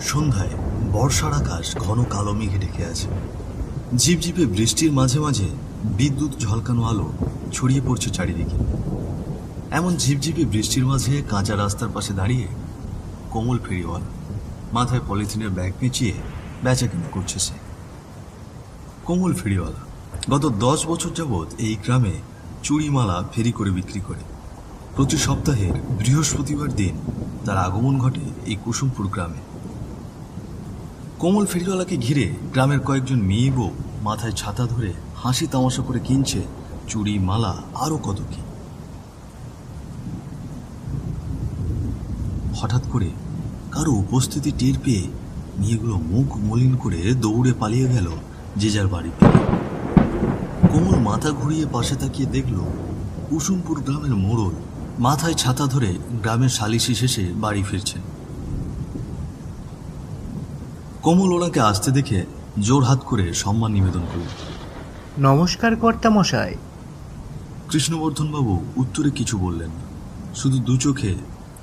সন্ধ্যায় বর্ষার আকাশ ঘন কালো মেঘে ঢেকে আছে। ঝিপঝিপে বৃষ্টির মাঝে মাঝে বিদ্যুৎ ঝলকানো আলো ছড়িয়ে পড়ছে চারিদিকে। এমন ঝিপঝিপে বৃষ্টির মাঝে কাঁচা রাস্তার পাশে দাঁড়িয়ে কোমল ফেরিওয়ালা মাথায় পলিথিনের ব্যাগ পেঁচিয়ে বেচাকেনা করছে। সে কোমল ফেরিওয়ালা গত 10 বছর যাবৎ এই গ্রামে চুড়িমালা ফেরি করে বিক্রি করে। প্রতি সপ্তাহের বৃহস্পতিবার দিন তার আগমন ঘটে এই কুসুমপুর গ্রামে। কোমল ফেরিওয়ালাকে ঘিরে গ্রামের কয়েকজন মেয়ে বউ মাথায় ছাতা ধরে হাসি তামাশা করে কিনছে চুড়ি, মালা, আরো কত কি। হঠাৎ করে কারো উপস্থিতি টের পেয়ে মেয়েগুলো মুখ মলিন করে দৌড়ে পালিয়ে গেল যে যার বাড়িতে। কোমল মাথা ঘুরিয়ে পাশে তাকিয়ে দেখল কুসুমপুর গ্রামের মোড়ল মাথায় ছাতা ধরে গ্রামের সালিশি শেষে বাড়ি ফিরছেন। কোমল ওনাকে আসতে দেখে জোর হাত করে সম্মান নিবেদন করল। নমস্কার কর্তা মশাই। কৃষ্ণবর্ধন বাবু উত্তরে কিছু বললেন না, শুধু দু চোখে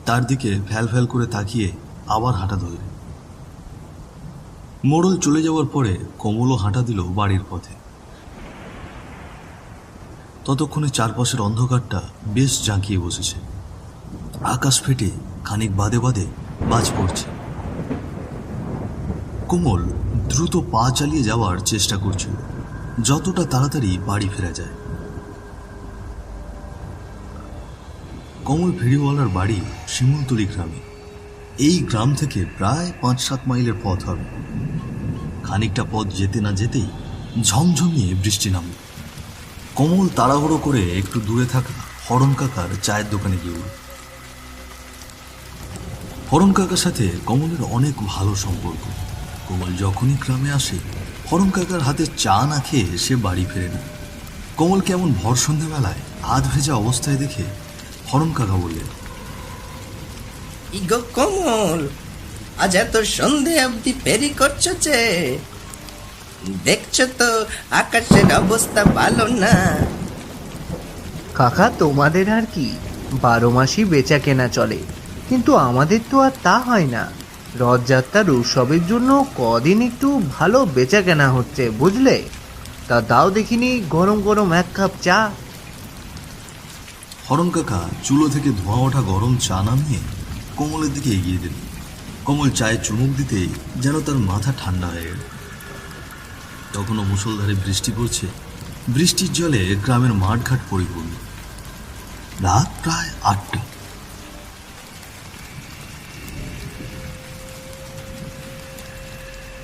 তার দিকে ফ্যাল ফ্যাল করে তাকিয়ে আবার হাঁটা ধরলেন। মোড়ল চলে যাওয়ার পরে কোমলও হাঁটা দিল বাড়ির পথে। ততক্ষণে চারপাশের অন্ধকারটা বেশ জাঁকিয়ে বসেছে। আকাশ ফেটে খানিক বাদে বাদে বাজ পড়ছে। কোমল দ্রুত পা চালিয়ে যাওয়ার চেষ্টা করছিল, যতটা তাড়াতাড়ি বাড়ি ফেরা যায়। কোমল ফেরিওয়ালার বাড়ি শিমুলতলি গ্রামে। এই গ্রাম থেকে প্রায় 5-7 মাইলের পথ হবে। খানিকটা পথ যেতে না যেতেই ঝমঝমিয়ে বৃষ্টি নামল। কোমল তাড়াহুড়ো করে একটু দূরে থাকা হরণ কাকার চায়ের দোকানে গিয়ে। হরণ কাকার সাথে কোমলের অনেক ভালো সম্পর্ক। কোমল যখনই গ্রামে আসে হরণ কাকার হাতে চা না খেয়ে সে বাড়ি ফেরে না। কোমলকে এমন ভর সন্ধ্যাবেলায় আধ ভেজা অবস্থায় দেখে হরণ কাকা বললেন, ইগো কোমল, আজ এত সন্ধে অবধি ফেরি করছো যে? দেখছো তো আকাশের অবস্থা ভালো না। কাকা, তোমাদের আর কি 12 মাসই বেচা কেনা চলে, কিন্তু আমাদের তো আর তা হয় না। রথযাত্রার উৎসবের জন্য কদিন একটু ভালো বেচা কেনা হচ্ছে, বুঝলে? তা দাও দেখিনি গরম গরম 1 কাপ চা। হরণ কাকা চুলো থেকে ধোঁয়া ওঠা গরম চা নামিয়ে কোমলের দিকে এগিয়ে দিল। কোমল চায়ে চুমুক দিতেই যেন তার মাথা ঠান্ডা হয়ে গেল। তখনও মুষলধারে বৃষ্টি পড়ছে। বৃষ্টির জলে গ্রামের মাঠঘাট পরিপূর্ণ। রাত প্রায় 8টা।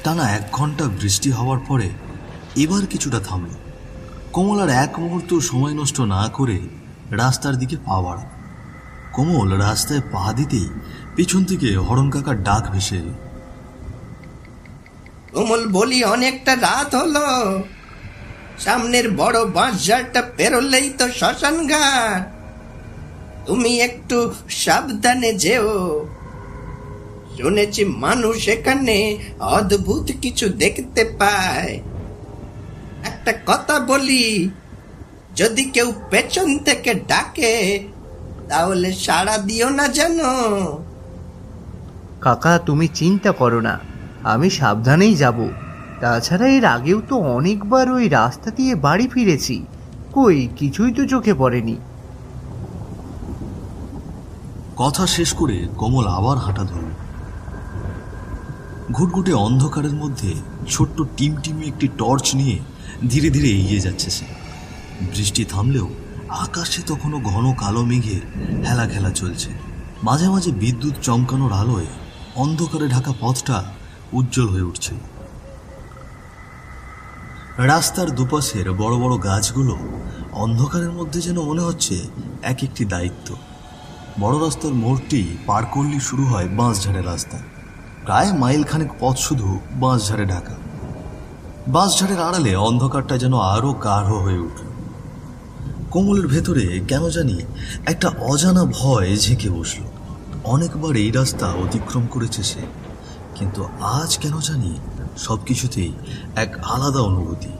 টানা 1 ঘন্টা বৃষ্টি হওয়ার পরে এবার কিছুটা থামল। কোমল আর এক মুহূর্ত সময় নষ্ট না করে রাস্তার দিকে পা বাড়াল। কোমল রাস্তায় পা দিতেই পিছন থেকে হরণ কাকার ডাক ভেসে এল। কোমল বলি, অনেকটা রাত হলো, সামনের বড় বাঁশঝাড়টা পেরোলেই তো শ্মশান ঘাট। তুমি একটু সাবধানে যেও। শুনেছি মানুষ এখানে অদ্ভুত কিছু দেখতে পায়। একটা কথা বলি, যদি কেউ পেছন থেকে ডাকে তাহলে সাড়া দিও না যেন। কাকা, তুমি চিন্তা করো না, আমি সাবধানেই যাব। তাছাড়া এর আগেও তো অনেকবার ওই রাস্তা দিয়ে বাড়ি ফিরেছি, কই কিছুই তো চোখে পড়েনি। কথা শেষ করে কোমল আবার হাঁটা ধরল। ঘুটঘুটে অন্ধকারের মধ্যে ছোট্ট টিমটিমি একটি টর্চ নিয়ে ধীরে ধীরে এগিয়ে যাচ্ছে সে। বৃষ্টি থামলেও আকাশে তখনও ঘন কালো মেঘের হেলা খেলা চলছে। মাঝে মাঝে বিদ্যুৎ চমকানোর আলোয় অন্ধকারে ঢাকা পথটা উজ্জ্বল হয়ে উঠছে। রাস্তার দুপাশের বড় বড় গাছগুলো অন্ধকারের মধ্যে যেন মনে হচ্ছে এক একটি দায়িত্ব। বড় রাস্তার মোড়টি পার করলেই শুরু হয় বাঁশঝাড়ের রাস্তা। প্রায় মাইল খানেক পথ শুধু বাঁশঝাড়ে ঢাকা। বাঁশঝাড়ের আড়ালে অন্ধকারটা যেন আরো গাঢ় হয়ে উঠল। কোমলের ভেতরে কেন জানি একটা অজানা ভয় ঝেঁকে বসল। অনেকবার এই রাস্তা অতিক্রম করেছে সে, কিন্তু আজ কেন জানি সবকিছুতেই এক আলাদা অনুভূতি।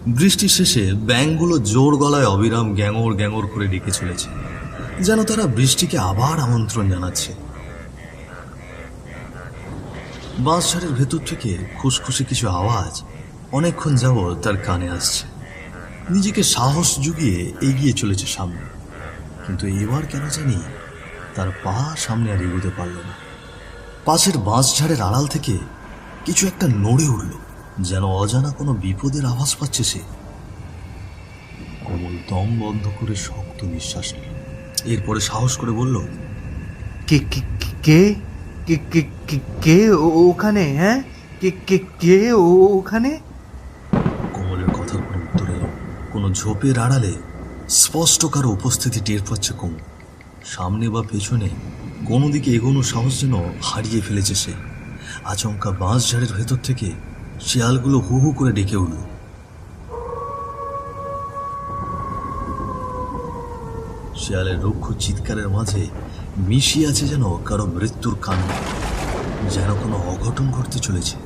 বৃষ্টি শেষে ব্যাঙগুলো জোর গলায় অবিরাম গ্যাঙর গ্যাঙর করে ডেকে চলেছে, যেন তারা বৃষ্টিকে আবার আমন্ত্রণ জানাচ্ছে। বাঁশঝাড়ের ভেতর থেকে খুশখুশি কিছু আওয়াজ অনেকক্ষণ যাবৎ তার কানে আসছে। নিজেকে সাহস জুগিয়ে এগিয়ে চলেছে সামনে, কিন্তু এবার কেন জানি তার পা সামনে আর এগোতে পারল না। পাশের বাঁশঝাড়ের আড়াল থেকে কিছু একটা নড়ে উঠল, যেন অজানা কোনো বিপদের আভাস পাচ্ছে সে। কমল দম বন্ধ করে শক্ত নিঃশ্বাস নিল, এরপরে সাহস করে বলল, কে কে কে কে কে কে কে ওখানে? হ্যাঁ, কে কে কে ওখানে? কমলের কথা কোনো উত্তর এলো। কোনো ঝোপের আড়ালে স্পষ্ট কারো উপস্থিতি টের পাচ্ছে কমল। সামনে বা পেছনে কোনো দিকে এগোনোর সাহস যেন হারিয়ে ফেলেছে সে। আচমকা বাঁশঝাড়ের ভেতর থেকে শিয়ালগুলো হু হু করে ডেকে উঠল। শিয়ালের রুক্ষ চিৎকারের মাঝে মিশিয়ে আছে যেন কারো মৃত্যুর কান্না, যেন কোনো অঘটন ঘটতে চলেছে।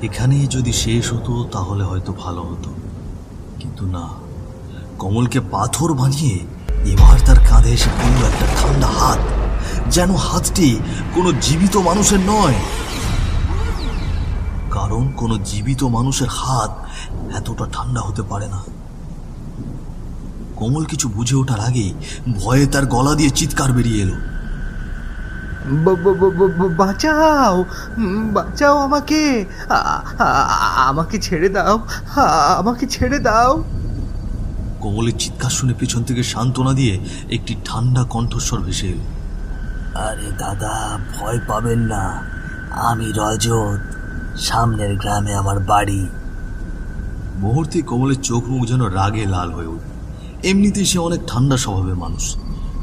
এখানে যদি শেষ হতো তাহলে হয়তো ভালো হতো, কিন্তু না। কমলকে পাথর বানিয়ে এবার তার কাঁধে এসে পড়ল একটা ঠান্ডা হাত, যেন হাতটি কোনো জীবিত মানুষের নয়, কারণ কোনো জীবিত মানুষের হাত এতটা ঠান্ডা হতে পারে না। কমল কিছু বুঝে ওঠার আগেই ভয়ে তার গলা দিয়ে চিৎকার বেরিয়ে এলো, বাঁচাও, বাঁচাও আমাকে, আমাকে ছেড়ে দাও, আমাকে ছেড়ে দাও। কমলের চিৎকার শুনে পেছন থেকে সান্ত্বনা দিয়ে একটি ঠান্ডা কণ্ঠস্বর ভেসে এলো, আরে দাদা, ভয় পাবেন না, আমি রজত, সামনের গ্রামে আমার বাড়ি। মুহূর্তে কমলের চোখ মুখ যেন রাগে লাল হয়ে উঠল। এমনিতেই সে অনেক ঠান্ডা স্বভাবের মানুষ,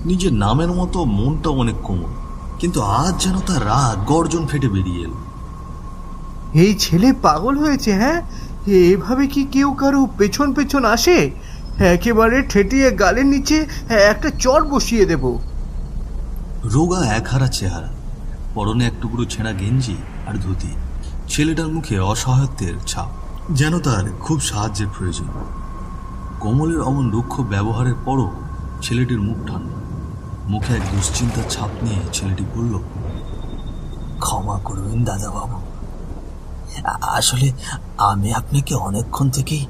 নিজের নামের মতো মনটাও অনেক কোমল, কিন্তু আজ যেন তার রাগ গর্জন ফেটে বেরিয়ে এলো। এই ছেলে পাগল হয়েছে? হ্যাঁ, এভাবে কি কেউ কারো পেছন পেছন আসে? একেবারে ঠেটিয়ে গালের নিচে একটা চড় বসিয়ে দেব। রোগা একহারা চেহারা, পরনে এক টুকরো ছেঁড়া গেঞ্জি আর ধুতি। ছেলেটার মুখে অসহায়ত্বের ছাপ, যেন তার খুব সাহায্যের প্রয়োজন। কমলের অমন রুক্ষ ব্যবহারের পরও ছেলেটির মুখ ঠান্ডা। মুখে এক দুশ্চিন্তার ছাপ নিয়ে ছেলেটি বলল, ক্ষমা করবেন দাদাবাবু, আসলে আমি আপনাকে অনেকক্ষণ থেকেই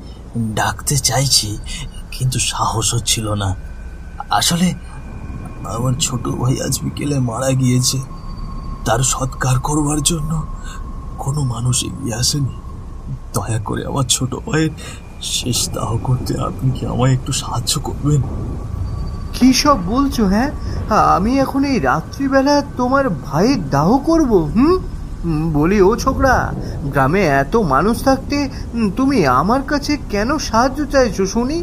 ডাকতে চাইছি, কিন্তু সাহস হচ্ছিল না। আসলে আমার ছোট ভাই আজ বিকেলে মারা গিয়েছে, তার সৎকার করবার জন্য কোনো মানুষ এগিয়ে আসেনি। দয়া করে আমার ছোট ভাইয়ের শেষ দাহ করতে আপনি কি আমায় একটু সাহায্য করবেন? কি সব বলছো? হ্যাঁ, আমি এখন এই রাত্রিবেলা তোমার ভাইয়ের দাহ করব? বলি ও ছোকরা, গ্রামে এত মানুষ থাকতে তুমি আমার কাছে কেন সাহায্য চাইছো শুনি?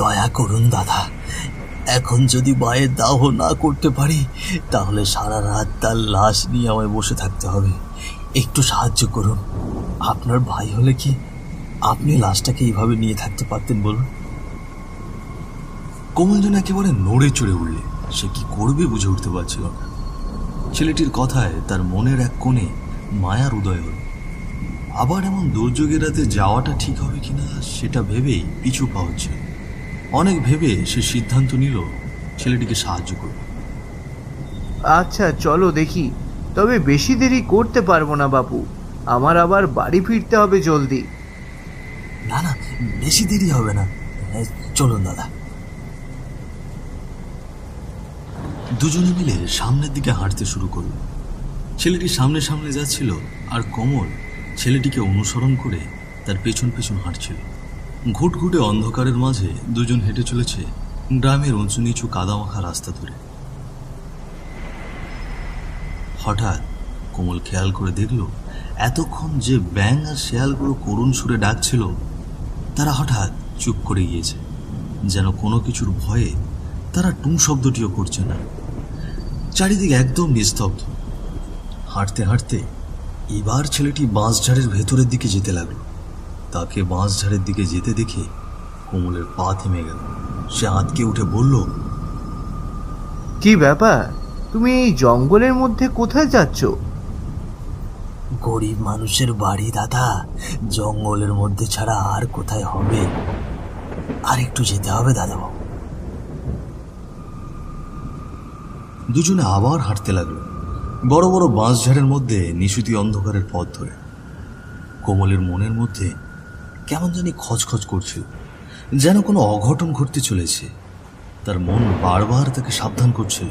দয়া করুন দাদা, এখন যদি ভাইয়ের দাহ না করতে পারি তাহলে সারা রাত তার লাশ নিয়ে আমায় বসে থাকতে হবে। একটু সাহায্য করুন। আপনার ভাই হলে কি আপনি লাশটাকে এইভাবে নিয়ে থাকতে পারতেন বলুন? কমল যেন একেবারে নড়ে চড়ে উঠলে। সে কি করবে বুঝে উঠতে পারছিল না। ছেলেটির কথায় তার মনের এক কোণে মায়ার উদয় হল। আবার এমন দুর্যোগের রাতে যাওয়াটা ঠিক হবে কিনা সেটা ভেবেই পিছু পা হচ্ছে। অনেক ভেবে সে সিদ্ধান্ত নিল ছেলেটিকে সাহায্য করবে। আচ্ছা চলো দেখি, তবে বেশি দেরি করতে পারবো না বাপু, আমার আবার বাড়ি ফিরতে হবে জলদি। না না, বেশি দেরি হবে না, চলুন দাদা। দুজনে মিলে সামনের দিকে হাঁটতে শুরু করল। ছেলেটি সামনে সামনে যাচ্ছিল আর কমল ছেলেটিকে অনুসরণ করে তার পেছন পেছন হাঁটছিল। ঘুটঘুটে অন্ধকারের মাঝে দুজন হেঁটে চলেছে গ্রামের উঁচু নিচু কাদামাখা রাস্তা ধরে। হঠাৎ কমল খেয়াল করে দেখল, এতক্ষণ যে ব্যাঙ আর শেয়ালগুলো করুণ সুরে ডাকছিল তারা হঠাৎ চুপ করে গিয়েছে, যেন কোনো কিছুর ভয়ে তারা টুং শব্দটিও করছে না। চারিদিকে একদম নিস্তব্ধ। হাঁটতে হাঁটতে এবার ছেলেটি বাঁশঝাড়ের ভেতরের দিকে যেতে লাগলো। তাকে বাঁশঝাড়ের দিকে যেতে দেখে কমলের পা থেমে গেল। সে আঁতকে উঠে বলল, কি ব্যাপার, তুমি এই জঙ্গলের মধ্যে কোথায় যাচ্ছ? গরিব মানুষের বাড়ি দাদা, জঙ্গলের মধ্যে ছাড়া আর কোথায় হবে? আর একটু যেতে হবে দাদাবাবু। দুজনে আবার হাঁটতে লাগলো, বড় বড় বাঁশঝাড়ের মধ্যে নিশুতি অন্ধকারের পথ ধরে। কোমলের মনের মধ্যে কেমন জানি খচখচ করছিল, যেন কোনো অঘটন ঘটতে চলেছে। তার মন বারবার তাকে সাবধান করছিল,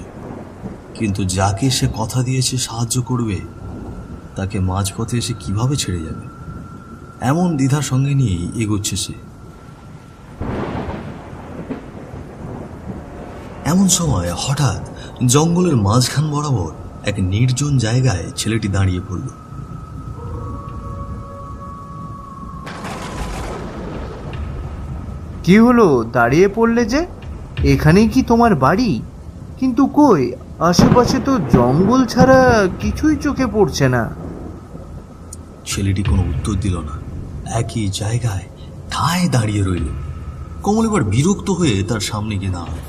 কিন্তু যাকে সে কথা দিয়েছে সাহায্য করবে, তাকে মাঝপথে এসে কিভাবে ছেড়ে যাবে, এমন দ্বিধার সঙ্গে নিয়েই এগোচ্ছে সে। এমন সময় হঠাৎ জঙ্গলের মাঝখান বরাবর এক নির্জন জায়গায় ছেলেটি দাঁড়িয়ে পড়ল। কি হলো, দাঁড়িয়ে পড়লে যে? এখানেই কি তোমার বাড়ি? কিন্তু কই, আশেপাশে তো জঙ্গল ছাড়া কিছুই চোখে পড়ছে না। ছেলেটি কোনো উত্তর দিল না, একই জায়গায় ঠায় দাঁড়িয়ে রইল। কমল এবার বিরক্ত হয়ে তার সামনে গিয়ে দাঁড়াল।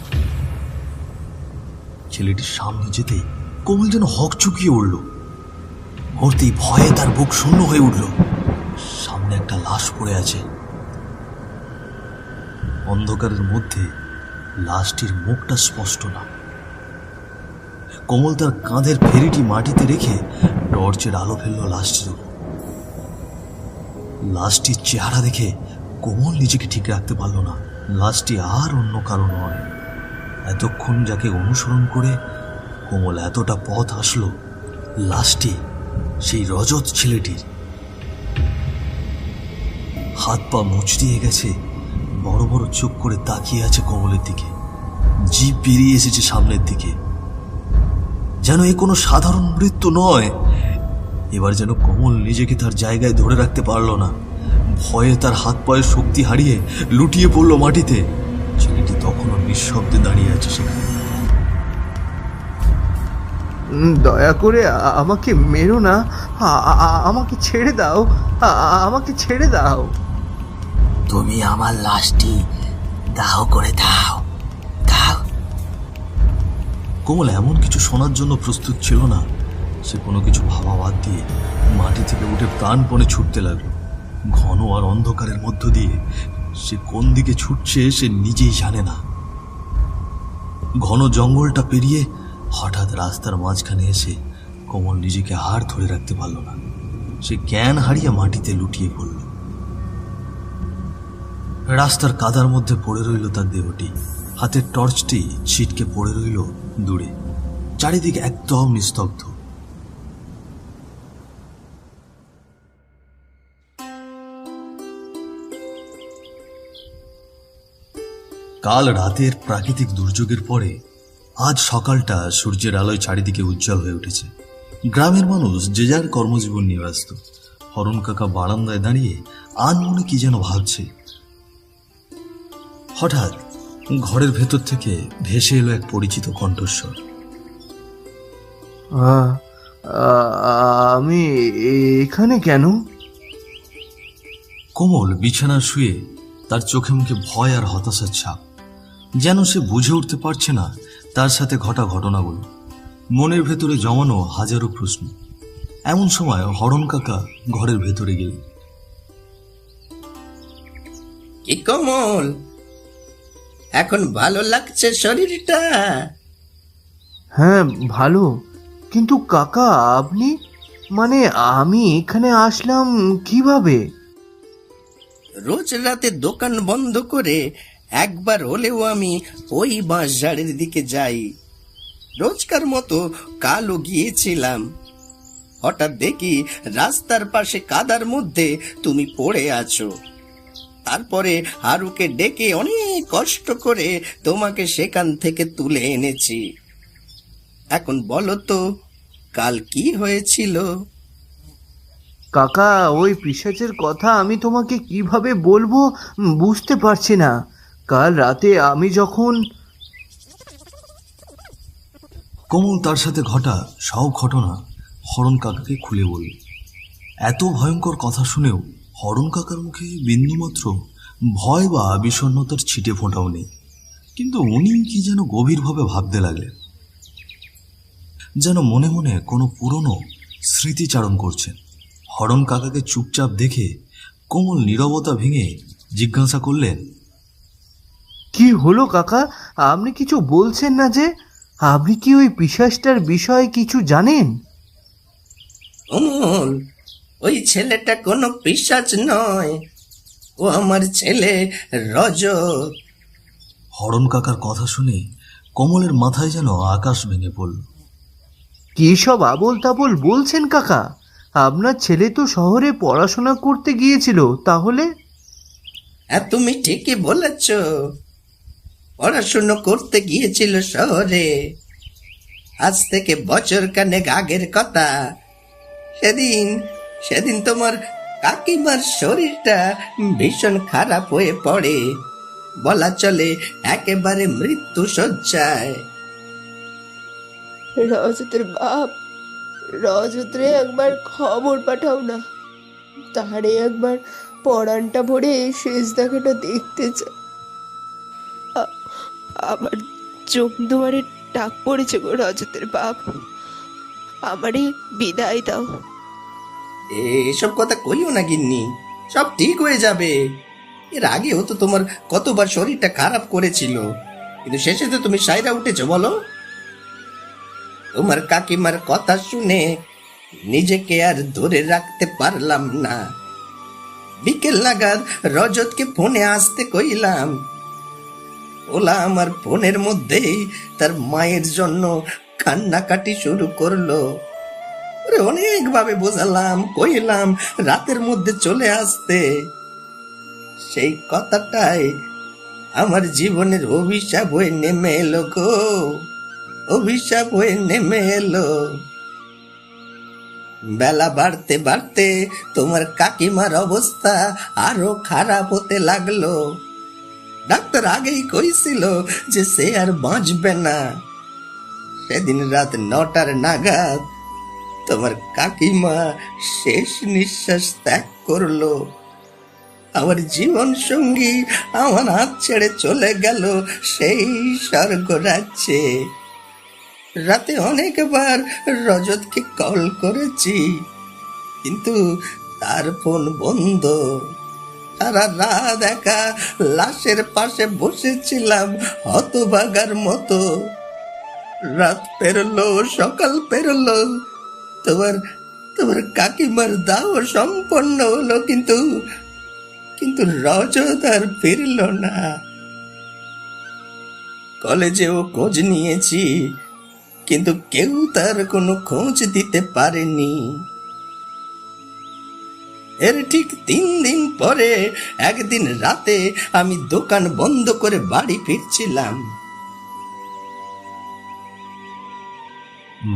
ছেলেটির সামনে যেতেই কমল যেন হকচকিয়ে উঠল। মুহূর্তেই ভয়ে তার বুক শূন্য হয়ে উঠল। সামনে একটা লাশ পড়ে আছে। অন্ধকারের মধ্যে লাশটির মুখটা স্পষ্ট না। কমল তার কাঁধের ফেরিটি মাটিতে রেখে টর্চের আলো ফেলল লাশটির উপর। লাশটির চেহারা দেখে কোমল নিজেকে ঠিক রাখতে পারল না। লাশটি আর অন্য কারো নয়। এতক্ষণ যাকে অনুসরণ করে কোমল এতটা পথ আসলো, লাশটি সেই রজত ছেলেটির। হাত পা মুচড়িয়ে গেছে, বড় বড় চোখ করে তাকিয়ে আছে কোমলের দিকে। জিভ বেরিয়ে এসেছে সামনের দিকে, যেন এ কোনো সাধারণ মৃত্যু নয়। এবার যেন কোমল নিজেকে তার জায়গায় ধরে রাখতে পারল না। ভয়ে তার হাত পায়ের শক্তি হারিয়ে লুটিয়ে পড়ল মাটিতে। ছেলেটি তখনও নিঃশব্দে দাঁড়িয়ে আছে সেখানে। দয়া করে আমাকে মেরো না, আমাকে ছেড়ে দাও, আমাকে ছেড়ে দাও। তুমি আমার লাশটি দাহ করে দাও, দাও। কোমল এমন কিছু শোনার জন্য প্রস্তুত ছিল না। সে কোনো কিছু ভাবা বাদ দিয়ে মাটি থেকে উঠে প্রাণপণে ছুটতে লাগলো। ঘন আর অন্ধকারের মধ্য দিয়ে সে কোন দিকে ছুটছে সে নিজেই জানে না। ঘন জঙ্গলটা পেরিয়ে হঠাৎ রাস্তার মাঝখানে এসে কোমল নিজেকে আর ধরে রাখতে পারল না। সে জ্ঞান হারিয়ে মাটিতে লুটিয়ে পড়ল। রাস্তার কাদার মধ্যে পড়ে রইল তার দেহটি। হাতের টর্চটি ছিটকে পড়ে রইল দূরে। চারিদিকে একদম নিস্তব্ধ। কাল রাতের প্রাকৃতিক দুর্যোগের পরে আজ সকালটা সূর্যের আলোয় চারিদিকে উজ্জ্বল হয়ে উঠেছে। গ্রামের মানুষ যে যার কর্মজীবন নিয়ে ব্যস্ত। হরণ কাকা বারান্দায় দাঁড়িয়ে আনমনে কি যেন ভাবছে। হঠাৎ ঘরের ভেতর থেকে ভেসে এলো এক পরিচিত কণ্ঠস্বর। আমি এখানে কেন? কোমল বিছানায় শুয়ে তার চোখে মুখে ভয় আর হতাশার ছাপ। যেন সে বুঝে উঠতে পারছে না তার সাথে ঘটা ঘটনাগুলো। মনের ভেতরে জমানো হাজারো প্রশ্ন। এমন সময় হরণ কাকা ঘরের ভেতরে গেলেন। কি কমল, এখন ভালো লাগছে শরীরটা? হ্যাঁ ভালো, কিন্তু কাকা আপনি, মানে আমি এখানে আসলাম কিভাবে? রোজ রাতে দোকান বন্ধ করে একবার হলেও আমি ওই বাঁশঝাড়ের দিকে যাই। রোজকার মতো কালও গিয়েছিলাম। হঠাৎ দেখি রাস্তার পাশে কাদার মধ্যে তুমি পড়ে আছো। তারপরে হারুকে ডেকে অনেক কষ্ট করে তোমাকে সেখান থেকে তুলে এনেছি। এখন বলো তো কাল কি হয়েছিল? কাকা, ওই পিশাচের কথা আমি তোমাকে কিভাবে বলবো বুঝতে পারছি না। কাল রাতে আমি যখন... কোমল তার সাথে ঘটা সব ঘটনা হরণ কাকাকে খুলে বলল। এত ভয়ঙ্কর কথা শুনেও হরণ কাকার মুখে বিন্দুমাত্র ভয় বা বিষণ্ণতার ছিটে ফোঁটাও নেই। কিন্তু উনি কি যেন গভীরভাবে ভাবতে লাগলেন, যেন মনে মনে কোনো পুরনো স্মৃতিচারণ করছেন। হরণ কাকাকে চুপচাপ দেখে কোমল নীরবতা ভেঙে জিজ্ঞাসা করলেন, কি হলো কাকা? আপনি কিছু বলছেন না যে? আপনি কি ওই পিশাচটার বিষয়ে কিছু জানেন? অমল, ওই ছেলেটা কোনো পিশাচ নয়, ও আমার ছেলে রজত। হরণ কাকার কথা শুনে কমলের মাথায় যেন আকাশ ভেঙে পড়ল। কি সব আবোল তাবোল বলছেন কাকা? আপনার ছেলে তো শহরে পড়াশোনা করতে গিয়েছিল, তাহলে? হ্যাঁ, তুমি ঠিকই বলেছ, পড়াশুনো করতে গিয়েছিল শহরে। আজ থেকে বছর কানেক আগের কথা। সেদিন সেদিন তোমার কাকিমার শরীরটা ভীষণ খারাপ হয়ে পড়ে, বলা চলে একেবারে মৃত্যু শয্যায়। রজতের বাপ, রজতরে একবার খবর পাঠাও না, তাহারে একবার পরানটা ভরে শেষ দেখাটা দেখতে চাই। আমার জমদুয়ারে ডাক পড়েছে গো রজতের বাপ, আমারে বিদায় দাও। এসব কথা কইও না গিন্নি, সব ঠিক হয়ে যাবে। এর আগেও তো তোমার কতবার শরীরটা খারাপ করেছিল, কিন্তু শেষে তো তুমি সাইরা উঠেছো। বলো, তোমার কাকিমার কথা শুনে নিজেকে আর ধরে রাখতে পারলাম না। বিকেল নাগাদ রজতকে ফোনে আসতে কইলাম। ওলা আমার ফোনের মধ্যেই তার মায়ের জন্য কান্নাকাটি শুরু করলো। ওরে অনেকভাবে বোঝালাম, কইলাম রাতের মধ্যে চলে আসতে। সেই কথাটাই আমার জীবনের অভিশাপ হয়ে নেমে এলো গো, অভিশাপ হয়ে নেমে এলো। বেলা বাড়তে বাড়তে তোমার কাকিমার অবস্থা আরো খারাপ হতে লাগলো। ডাক্তার আগেই কইছিল যে সে আর বাঁচবে না। সেদিন রাত 9টার নাগাদ তোমার কাকিমা শেষ নিঃশ্বাস ত্যাগ করলো। আমার জীবন সঙ্গী আমার হাত ছেড়ে চলে গেল সেই স্বর্গ রাজ্যে। রাতে অনেকবার রজতকে কল করেছি, কিন্তু তার ফোন বন্ধ। সারা রাত একা লাশের পাশে বসেছিলাম হতভাগার মতো। রাত পেরোলো, সকাল পেরোলো, তোমার তোমার কাকিমার দাও সম্পন্ন হলো, কিন্তু কিন্তু রজত আর ফিরল না। কলেজেও খোঁজ নিয়েছি, কিন্তু কেউ তার কোনো খোঁজ দিতে পারেনি। এর ঠিক 3 দিন পরে একদিন রাতে আমি দোকান বন্ধ করে বাড়ি ফিরছিলাম।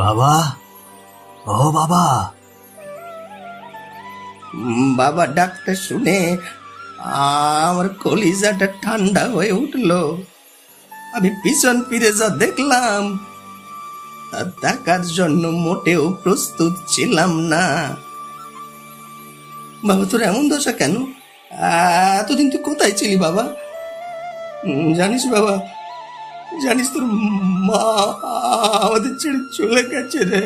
বাবা, ও বাবা। বাবা ডাকটা শুনে আমার কলিজাটা ঠান্ডা হয়ে উঠলো। আমি পিছন ফিরে যা দেখলাম, তা দেখার জন্য মোটেও প্রস্তুত ছিলাম না। বাবা, তোর এমন দশা কেন? এতদিন তুই কোথায় ছিলি বাবা? জানিস বাবা, জানিস তোর মা আমাদের ছেড়ে চলে গেছে রে।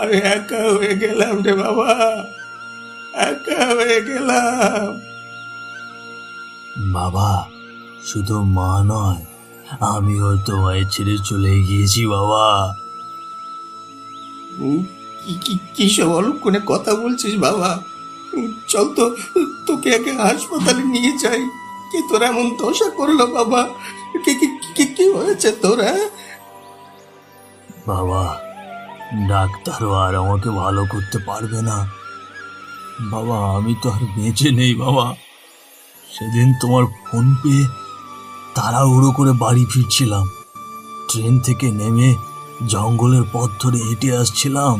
আমি একা হয়ে গেলাম রে বাবা, একা হয়ে গেলাম। বাবা, শুধু মা নয়, আমিও তোমায় ছেড়ে চলে গিয়েছি বাবা। কি সব অলক্ষণে কথা বলছিস বাবা? চল তো, তোকে আগে হাসপাতালে নিয়ে যাই। কে তোর এমন দশা করলো বাবা? কি হয়েছে তোরা? বাবা, ডাক্তারও আর আমাকে ভালো করতে পারবে না বাবা। আমি তো আর বেঁচে নেই বাবা। সেদিন তোমার ফোন পেয়ে তাড়াহুড়ো করে বাড়ি ফিরছিলাম। ট্রেন থেকে নেমে জঙ্গলের পথ ধরে হেঁটে আসছিলাম।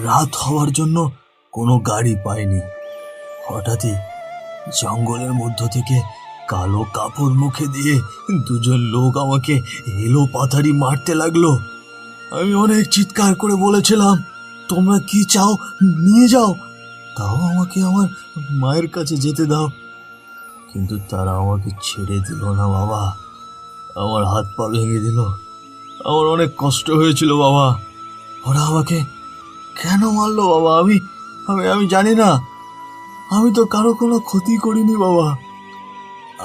রাত হওয়ার জন্য কোনো গাড়ি পাইনি। হঠাৎই জঙ্গলের মধ্য থেকে কালো কাপড় মুখে দিয়ে 2জন লোক আমাকে এলো পাথারি মারতে লাগলো। আমি অনেক চিৎকার করে বলেছিলাম, তোমরা কি চাও নিয়ে যাও, তাও আমাকে আমার মায়ের কাছে যেতে দাও। কিন্তু তারা আমাকে ছেড়ে দিল না বাবা। আমার হাত পা ভেঙে দিল। আমার অনেক কষ্ট হয়েছিল বাবা। ওরা আমাকে কেন মারলো বাবা? আমি জানি না, আমি তো কারো কোনো ক্ষতি করিনি বাবা।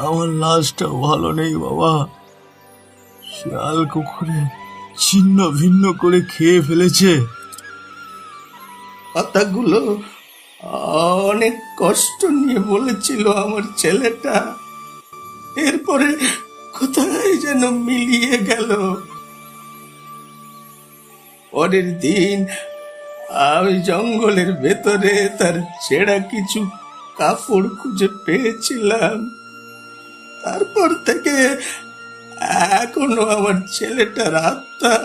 আমার লাশটা ভালো নেই বাবা, শিয়াল কুকুরে ছিন্ন ভিন্ন করে খেয়ে ফেলেছে। কথাগুলো অনেক কষ্ট নিয়ে বলেছিল আমার ছেলেটা, এরপরে কোথায় যেন মিলিয়ে গেল। পরের দিন আমি জঙ্গলের ভেতরে তার ছেঁড়া কিছু কাপড় খুঁজে পেয়েছিলাম। তারপর থেকে এখনো আমার ছেলেটার আত্মা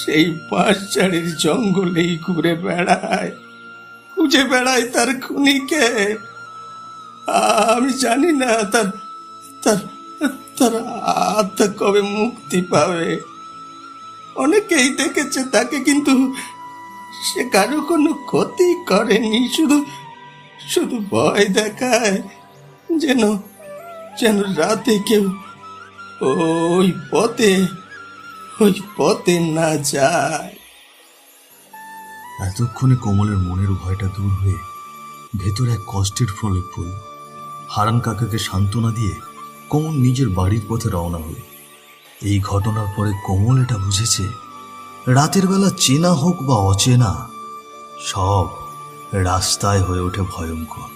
সেই পাঁচঝাড়ের জঙ্গলেই ঘুরে বেড়ায়, খুঁজে বেড়ায় তার খুনিকে। আমি জানি না তার তার তার আত্মা কবে মুক্তি পাবে। অনেকেই দেখেছে তাকে, কিন্তু সে কারো কোনো ক্ষতি করেনি, শুধু শুধু ভয় দেখায় যেন যেন রাতে কেউ ওই পথে না যায়। এতক্ষণে কমলের মনের ভয়টা দূর হয়ে ভেতরে এক কষ্টের প্রলেপ পড়ল। হারান কাকাকে সান্ত্বনা দিয়ে কমল নিজের বাড়ির পথে রওনা হল। এই ঘটনার পরে কমল এটা বুঝেছে, রাতের বেলা চেনা হোক বা অচেনা, সব রাস্তায় হয়ে ওঠে ভয়ঙ্কর।